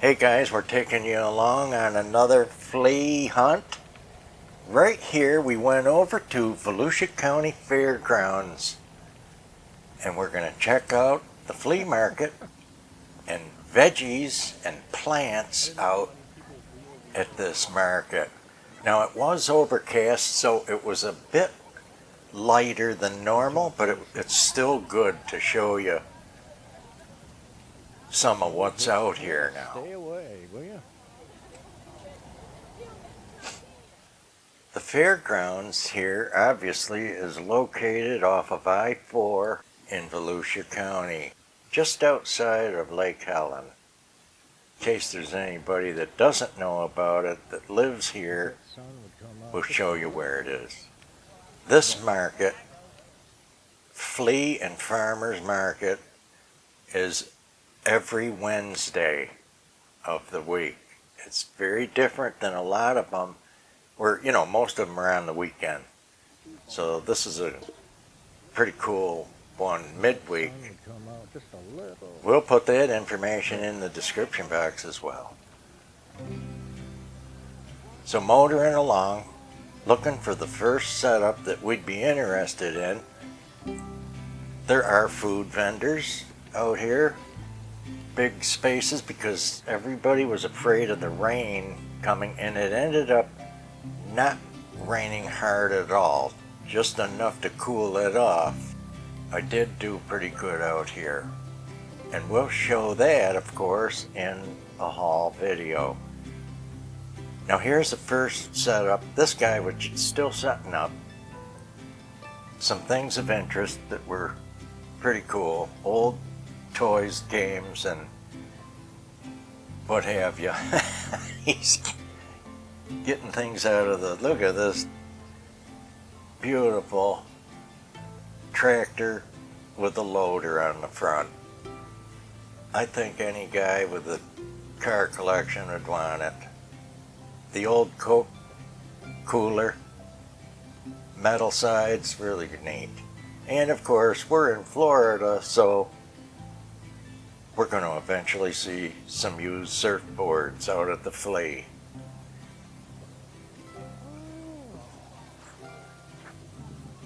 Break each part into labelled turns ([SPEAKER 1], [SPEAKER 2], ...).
[SPEAKER 1] Hey guys, we're taking you along on another flea hunt. Right here we went over to Volusia County Fairgrounds and we're going to check out the flea market and veggies and plants out at this market. Now it was overcast, so it was a bit lighter than normal, but it's still good to show you some of what's out here now.
[SPEAKER 2] Stay away, will you?
[SPEAKER 1] The fairgrounds here obviously is located off of I-4 in Volusia County, just outside of Lake Helen. In case there's anybody that doesn't know about it that lives here, we'll show you where it is. This market, Flea and Farmers Market, is every Wednesday of the week. It's very different than a lot of them where, you know, most of them are on the weekend. So this is a pretty cool one midweek. We'll put that information in the description box as well. So motoring along, looking for the first setup that we'd be interested in. There are food vendors out here. Big spaces because everybody was afraid of the rain coming, and it ended up not raining hard at all, just enough to cool it off. I did do pretty good out here, and we'll show that of course in a haul video. Now here's the first setup. This guy was still setting up some things of interest that were pretty cool, old toys, games, and what have you. He's getting things out of the, look at this beautiful tractor with a loader on the front. I think any guy with a car collection would want it. The old Coke cooler, metal sides, really neat. And of course we're in Florida, so we're going to eventually see some used surfboards out at the Flea.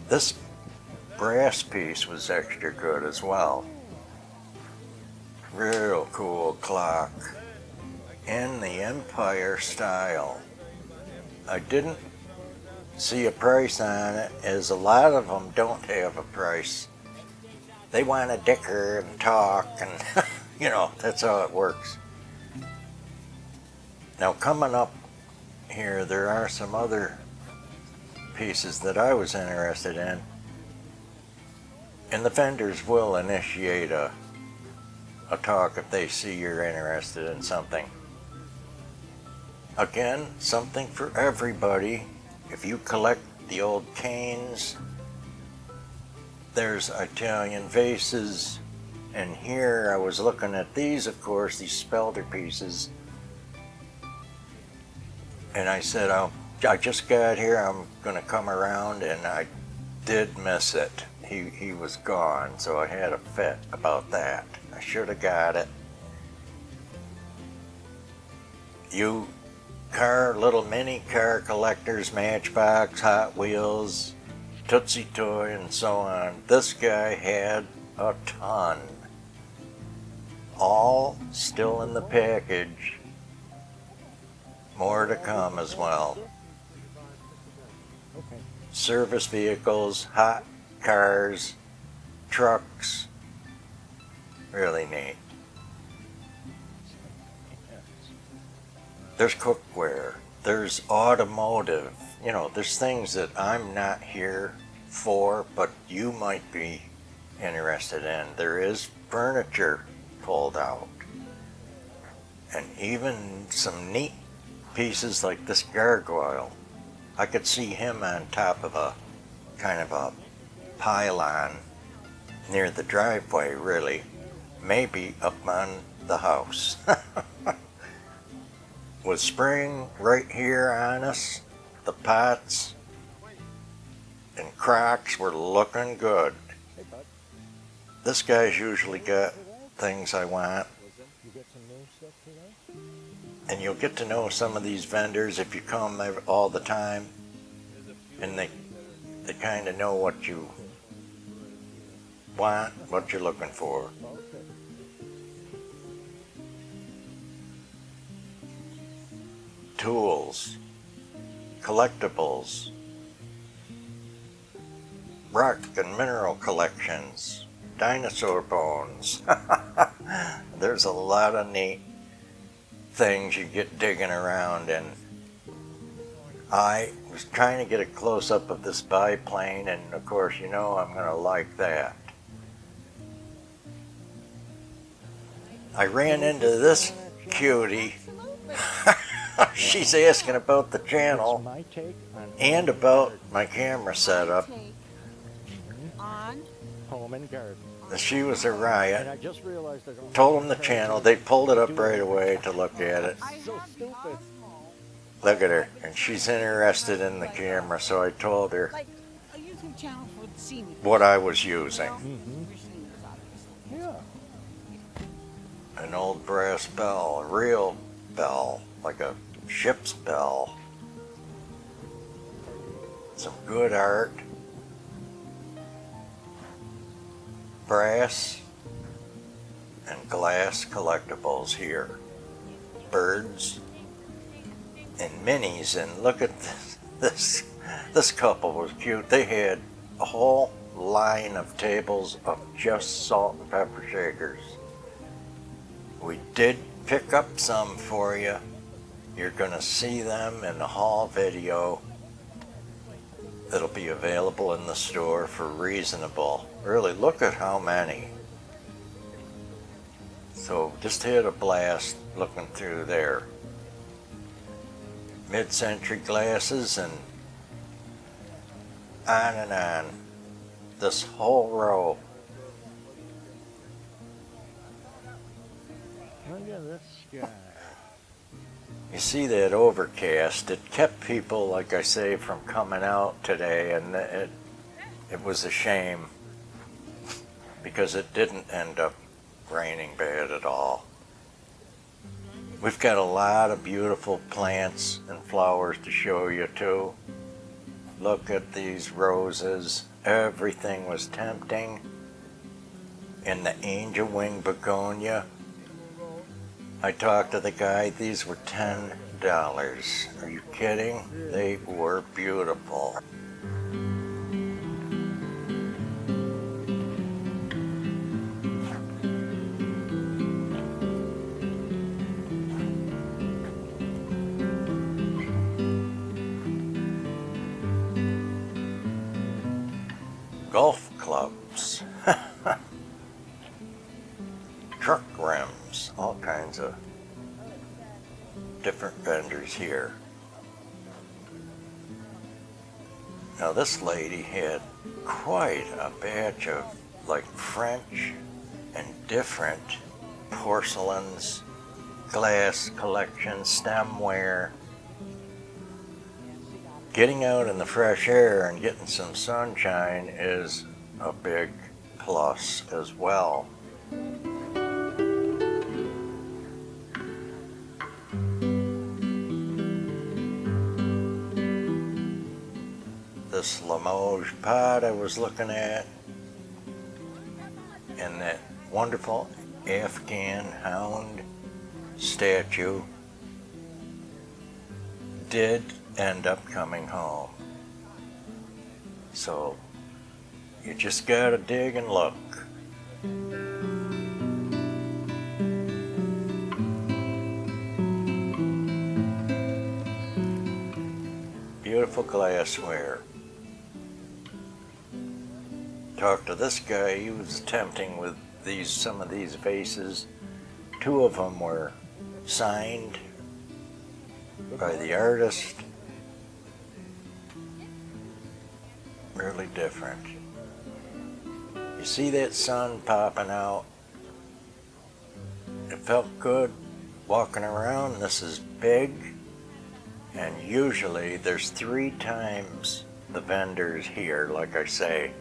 [SPEAKER 1] This brass piece was extra good as well. Real cool clock in the Empire style. I didn't see a price on it, as a lot of them don't have a price. They want to dicker and talk, and you know, that's how it works. Now coming up here, there are some other pieces that I was interested in, and the vendors will initiate a talk if they see you're interested in something. Again, something for everybody. If you collect the old canes, there's Italian vases, and here I was looking at these, of course, these spelter pieces, and I said, I just got here, I'm gonna come around, and I did miss it. He was gone, so I had a fit about that. I should have got it. You little mini car collectors, Matchbox, Hot Wheels, Tootsie Toy, and so on. This guy had a ton. All still in the package. More to come as well. Service vehicles, hot cars, trucks. Really neat. There's cookware. There's automotive. You know, there's things that I'm not here for, but you might be interested in. There is furniture pulled out. And even some neat pieces like this gargoyle. I could see him on top of a kind of a pylon near the driveway, really. Maybe up on the house. With spring right here on us, the pots and crocks were looking good. This guy's usually got things I want. And you'll get to know some of these vendors if you come all the time, and they kind of know what you want, what you're looking for. Tools, collectibles, rock and mineral collections, dinosaur bones. There's a lot of neat things you get digging around, and I was trying to get a close-up of this biplane, and of course you know I'm going to like that. I ran into this cutie. She's asking about the channel and about my camera setup.
[SPEAKER 2] Home and garden.
[SPEAKER 1] She was a riot.
[SPEAKER 2] And I just realized I don't
[SPEAKER 1] Told them the channel. They pulled it up right away to look at it.
[SPEAKER 2] so stupid.
[SPEAKER 1] Look at her, and she's interested in the camera, so I told her what I was using.
[SPEAKER 2] Yeah.
[SPEAKER 1] An old brass bell, a real bell, like a ship's bell. Some good art. Brass and glass collectibles here. Birds and minis, and look at this couple was cute. They had a whole line of tables of just salt and pepper shakers. We did pick up some for you. You're gonna see them in the haul video. It'll be available in the store for reasonable. Really, look at how many. So just had a blast looking through there. Mid-century glasses and on and on. This whole row.
[SPEAKER 2] Look at this guy.
[SPEAKER 1] You see that overcast, it kept people, like I say, from coming out today, and it was a shame because it didn't end up raining bad at all. We've got a lot of beautiful plants and flowers to show you too. Look at these roses. Everything was tempting. And the angel wing begonia. I talked to the guy, these were $10. Are you kidding? They were beautiful. Golf clubs. Truck rims, all kinds of different vendors here. Now this lady had quite a batch of like French and different porcelains, glass collections, stemware. Getting out in the fresh air and getting some sunshine is a big plus as well. This Limoges pot I was looking at, and that wonderful Afghan hound statue did end up coming home. So you just gotta dig and look. Beautiful glassware. Talked to this guy, he was tempting with some of these vases. Two of them were signed by the artist. Really different. You see that sun popping out? It felt good walking around. This is big, and usually there's 3 times the vendors here, like I say.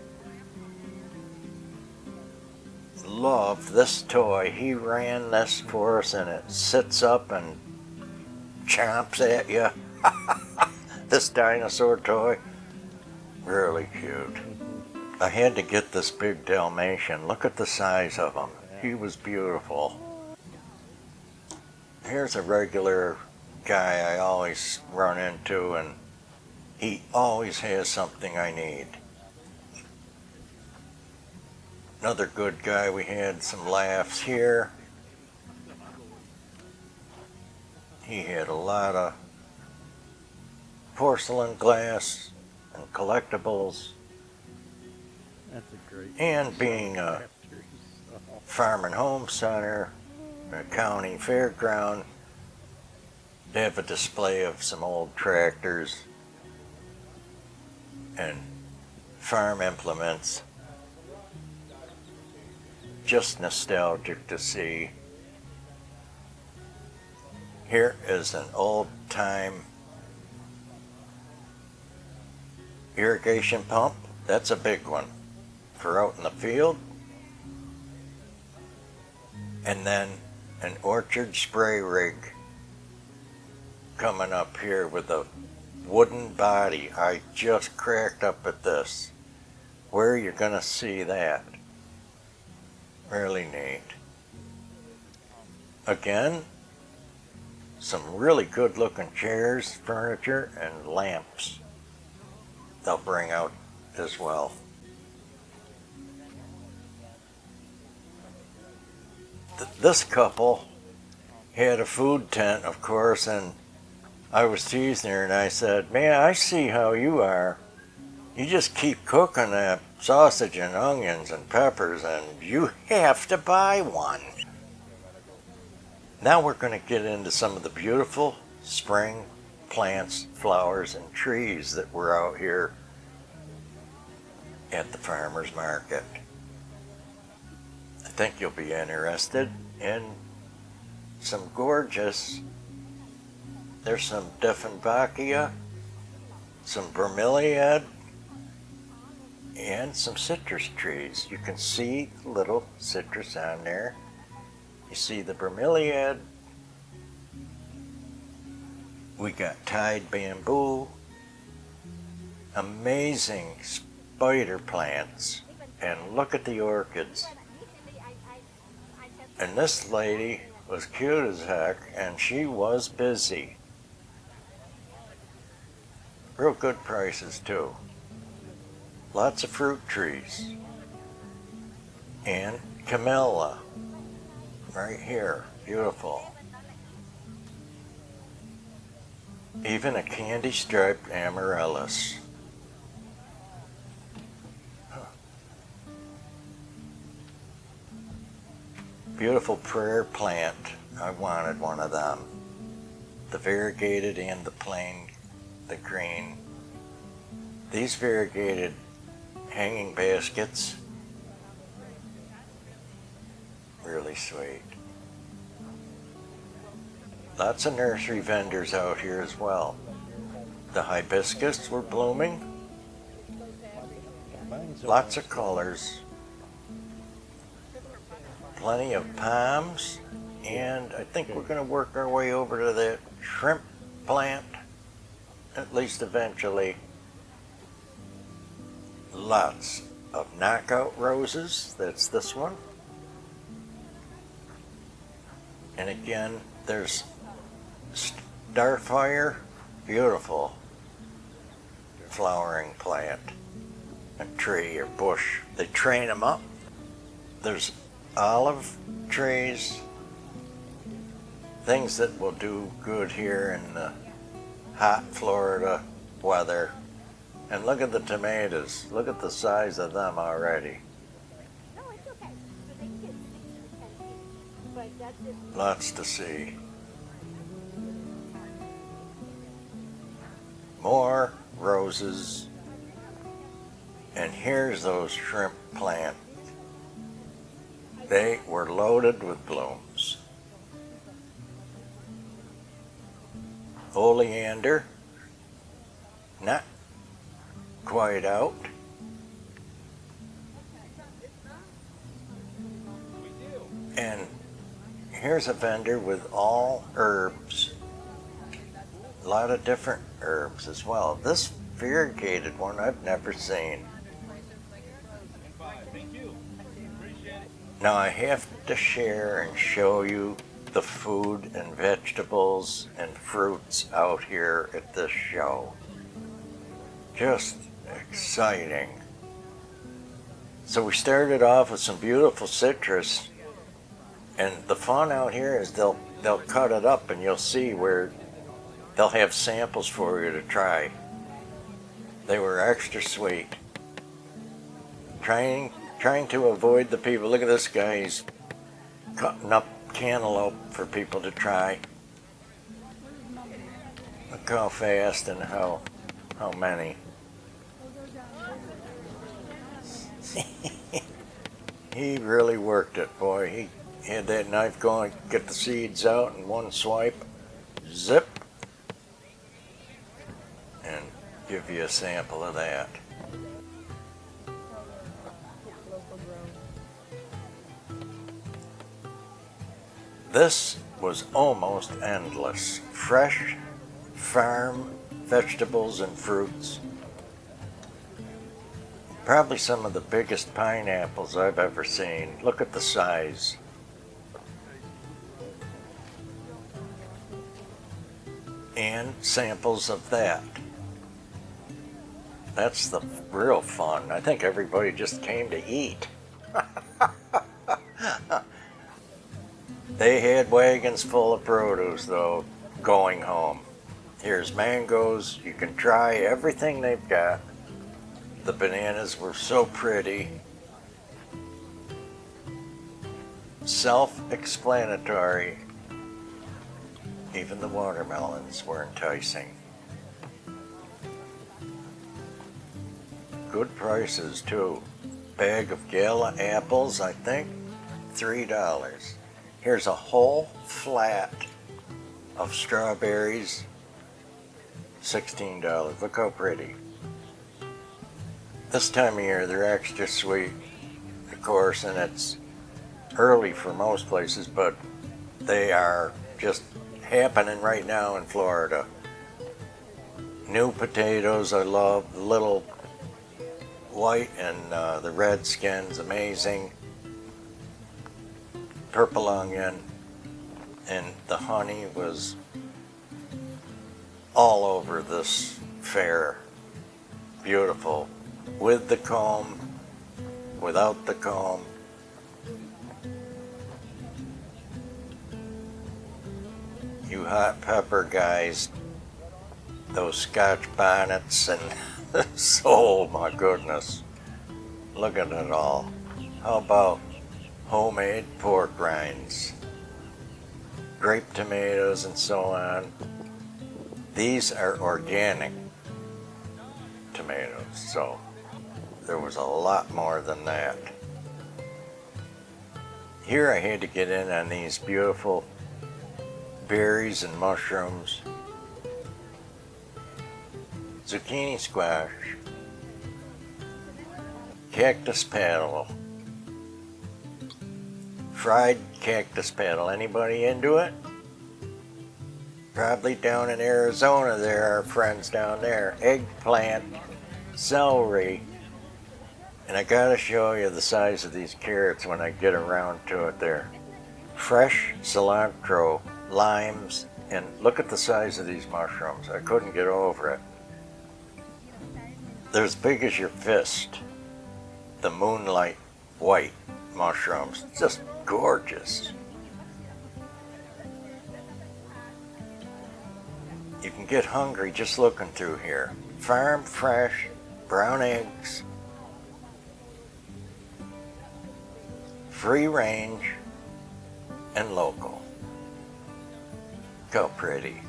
[SPEAKER 1] love this toy. He ran this for us and it sits up and chomps at you. This dinosaur toy, really cute. I had to get this big Dalmatian. Look at the size of him. He was beautiful. Here's a regular guy I always run into, and he always has something I need. Another good guy. We had some laughs here. He had a lot of porcelain, glass, and collectibles.
[SPEAKER 2] That's a great.
[SPEAKER 1] And being a farm and home center, a county fairground, they have a display of some old tractors and farm implements. Just nostalgic to see. Here is an old-time irrigation pump. That's a big one for out in the field. And then an orchard spray rig coming up here with a wooden body. I just cracked up at this. Where are you gonna see that? Really neat. Again, some really good looking chairs, furniture, and lamps they'll bring out as well. This couple had a food tent, of course, and I was teasing her and I said, "Man, I see how you are. You just keep cooking that sausage and onions and peppers, and you have to buy one." Now we're going to get into some of the beautiful spring plants, flowers, and trees that were out here at the farmer's market. I think you'll be interested in some gorgeous, there's some Dieffenbachia, some bromeliad, and some citrus trees. You can see the little citrus on there. You see the bromeliad. We got tied bamboo, amazing spider plants, and look at the orchids. And this lady was cute as heck, and she was busy. Real good prices too. Lots of fruit trees. And camellia, right here, beautiful. Even a candy-striped amaryllis. Beautiful prayer plant. I wanted one of them. The variegated and the plain, the green. These variegated hanging baskets, really sweet. Lots of nursery vendors out here as well. The hibiscus were blooming. Lots of colors. Plenty of palms, and I think we're going to work our way over to that shrimp plant, at least eventually. Lots of knockout roses. That's this one. And again, there's starfire, beautiful flowering plant, a tree or bush. They train them up. There's olive trees, things that will do good here in the hot Florida weather. And look at the tomatoes. Look at the size of them already. Lots to see. More roses. And here's those shrimp plants. They were loaded with blooms. Oleander, not quite out. Here's a vendor with all herbs. A lot of different herbs as well. This variegated one I've never seen. Now I have to share and show you the food and vegetables and fruits out here at this show. Just exciting. So we started off with some beautiful citrus, and the fun out here is they'll cut it up and you'll see where they'll have samples for you to try. They were extra sweet. Trying to avoid the people. Look at this guy, he's cutting up cantaloupe for people to try. Look how fast and how many. He really worked it, boy. He had that knife going, get the seeds out in one swipe, zip, and give you a sample of that. This was almost endless. Fresh farm vegetables and fruits. Probably some of the biggest pineapples I've ever seen. Look at the size. And samples of that. That's the real fun. I think everybody just came to eat. They had wagons full of produce, though, going home. Here's mangoes. You can try everything they've got. The bananas were so pretty. Self-explanatory. Even the watermelons were enticing. Good prices, too. Bag of gala apples, I think, $3. Here's a whole flat of strawberries, $16. Look how pretty. This time of year, they're extra sweet, of course, and it's early for most places, but they are just happening right now in Florida. New potatoes, I love. The little white and the red skin's amazing. Purple onion, and the honey was all over this fair. Beautiful. With the comb, without the comb. You hot pepper guys, those Scotch bonnets, and oh my goodness, look at it all. How about homemade pork rinds, grape tomatoes, and so on. These are organic tomatoes, so there was a lot more than that. Here I had to get in on these beautiful berries and mushrooms, zucchini squash, cactus paddle, fried cactus paddle. Anybody into it? Probably down in Arizona there are friends down there. Eggplant, celery, and I gotta show you the size of these carrots when I get around to it there. Fresh cilantro, limes, and look at the size of these mushrooms. I couldn't get over it. They're as big as your fist. The moonlight white mushrooms, just gorgeous. You can get hungry just looking through here. Farm fresh, brown eggs, free range, and local. Look how pretty.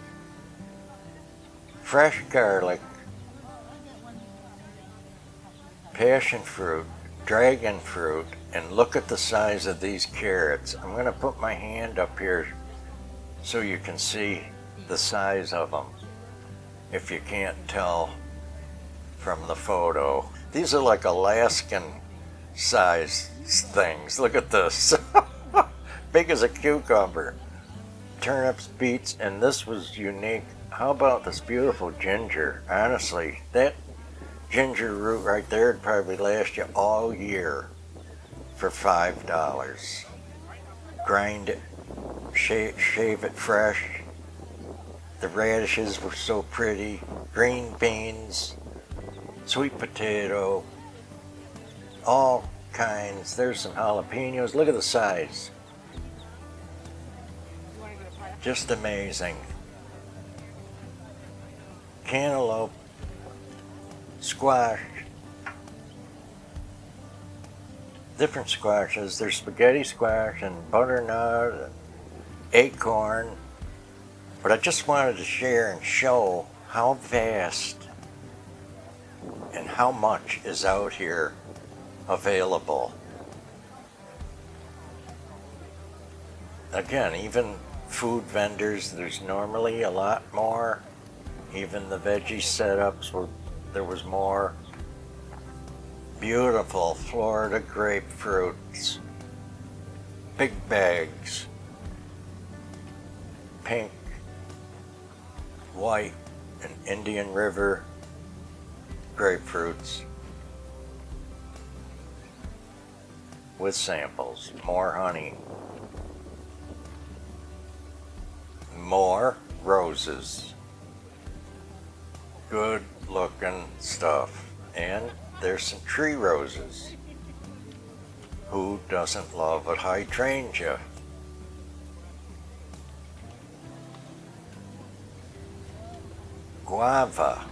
[SPEAKER 1] Fresh garlic, passion fruit, dragon fruit, and look at the size of these carrots. I'm going to put my hand up here so you can see the size of them, if you can't tell from the photo. These are like Alaskan size things. Look at this. big as a cucumber. Turnips, beets, and this was unique. How about this beautiful ginger? Honestly, that ginger root right there would probably last you all year for $5. Grind it, shave it fresh. The radishes were so pretty. Green beans, sweet potato, all kinds. There's some jalapenos. Look at the size. Just amazing. Cantaloupe, squash, different squashes. There's spaghetti squash and butternut and acorn. But I just wanted to share and show how vast and how much is out here available. Again, even food vendors, there's normally a lot more. Even the veggie setups, there was more. Beautiful Florida grapefruits, big bags, pink, white, and Indian River grapefruits with samples. More honey, more roses, good looking stuff. And there's some tree roses. Who doesn't love a hydrangea? Guava,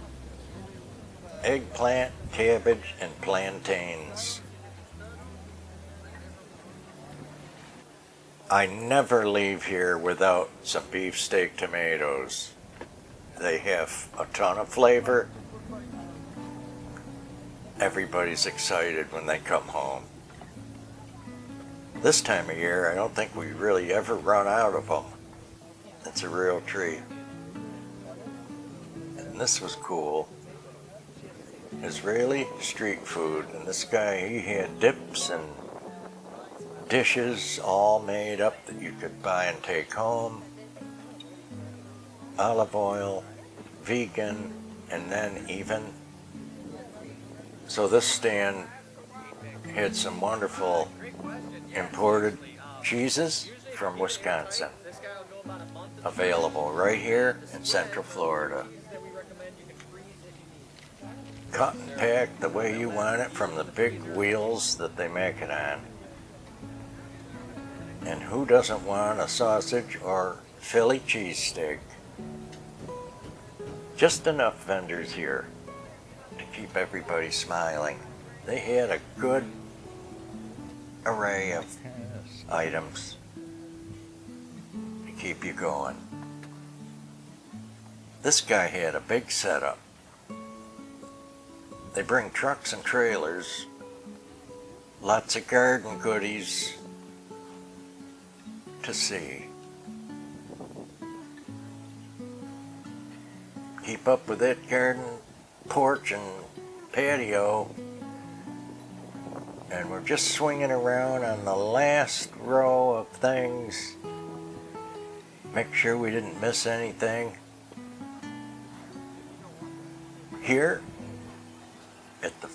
[SPEAKER 1] eggplant, cabbage, and plantains. I never leave here without some beefsteak tomatoes. They have a ton of flavor. Everybody's excited when they come home. This time of year, I don't think we really ever run out of them. It's a real treat. And this was cool. Israeli street food. And this guy, he had dips and dishes all made up that you could buy and take home. Olive oil, vegan, and then even. So this stand had some wonderful imported cheeses from Wisconsin available right here in Central Florida. Cut and packed the way you want it from the big wheels that they make it on. And who doesn't want a sausage or Philly cheesesteak? Just enough vendors here to keep everybody smiling. They had a good array of items to keep you going. This guy had a big setup. They bring trucks and trailers, lots of garden goodies to see. Keep up with that garden porch and patio. And we're just swinging around on the last row of things. Make sure we didn't miss anything. Here at the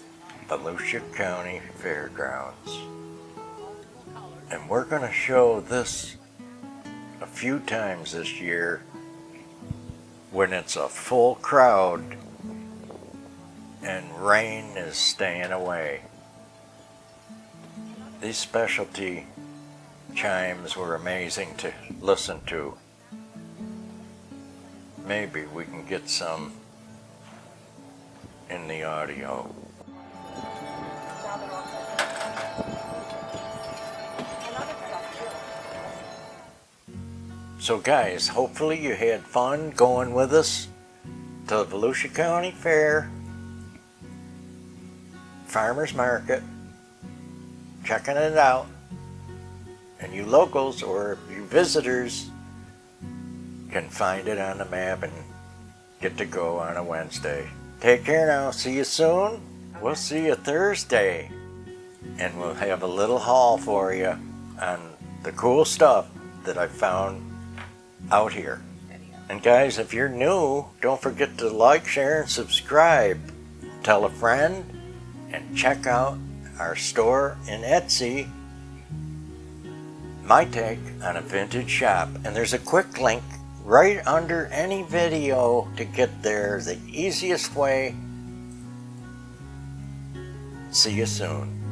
[SPEAKER 1] Volusia County Fairgrounds. And we're going to show this a few times this year when it's a full crowd and rain is staying away. These specialty chimes were amazing to listen to. Maybe we can get some in the audio. So guys, hopefully you had fun going with us to the Volusia County Fair, Farmers Market, checking it out. And you locals or you visitors can find it on the map and get to go on a Wednesday. Take care now. See you soon. We'll see you Thursday. And we'll have a little haul for you on the cool stuff that I found out here. And guys, if you're new, don't forget to like, share, and subscribe. Tell a friend, and check out our store in Etsy, My Take on a Vintage Shop. And there's a quick link right under any video to get there, the easiest way. See you soon.